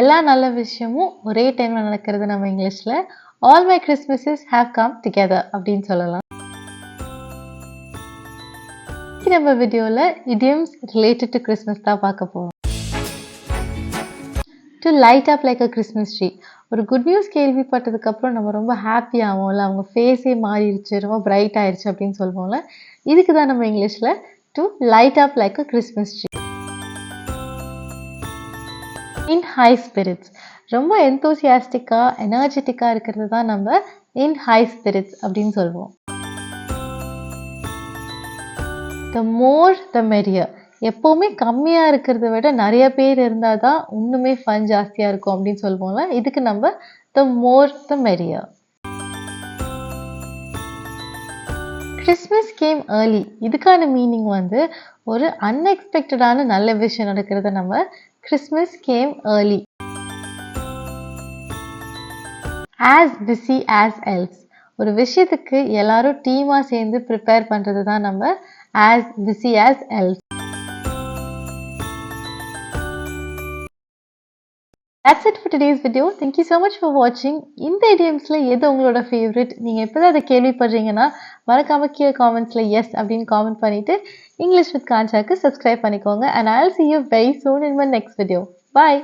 எல்லா நல்ல விஷயமும் ஒரே டைம்ல நடக்கிறது நம்ம இங்கிலீஷ்ல all my Christmases have come together அப்படின்னு சொல்லலாம். இன்னைக்கு நம்ம வீடியோல idioms ரிலேட்டட் டு கிறிஸ்மஸ் தான் பார்க்க போறோம். To light up like a Christmas tree. ஒரு குட் நியூஸ் கேள்விப்பட்டதுக்கு அப்புறம் நம்ம ரொம்ப ஹாப்பி ஆவோம்ல, அவங்க ஃபேஸே மாறிடுச்சு, ரொம்ப பிரைட் ஆயிடுச்சு அப்படின்னு சொல்லுவோம்ல. இதுக்கு தான் நம்ம இங்கிலீஷ்ல to light up like a Christmas tree. In high spirits, ரொம்ப எந்தூசியாஸ்டிக்கா எனர்ஜெட்டிக்கா இருக்கிறது தான் நம்ம இன் ஹை ஸ்பிரிட்ஸ் அப்படின்னு சொல்லுவோம். த மோர் த மெரியா, எப்போவுமே கம்மியாக இருக்கிறத விட நிறைய பேர் இருந்தால் தான் இன்னுமே ஃபன் ஜாஸ்தியாக இருக்கும் அப்படின்னு சொல்லுவோம்ல. இதுக்கு நம்ம த மோர் த மெரியா. கிறிஸ்மஸ் கேம் ஏர்லி, இதுக்கான மீனிங் வந்து ஒரு அன்எக்ஸ்பெக்டடான நல்ல விஷயம் நடக்கிறத நம்ம Christmas game early. As busy as else, ஒரு விஷயத்துக்கு எல்லாரும் டீமாக சேர்ந்து ப்ரிப்பேர் பண்ணுறது தான் நம்ம as busy as else. That's it for today's video. Thank you so much for watching. இந்த idiomsல எது உங்களோட ஃபேவரட்? நீங்கள் எப்போதான் அதை கேள்விப்படுறீங்கன்னா மறக்காம கீழே காமெண்ட்ஸில் எஸ் அப்படின்னு காமெண்ட் பண்ணிவிட்டு இங்கிலீஷ் வித் கான்சாக்கு சப்ஸ்கிரைப் பண்ணிக்கோங்க. And I'll see you very soon in my next video. Bye.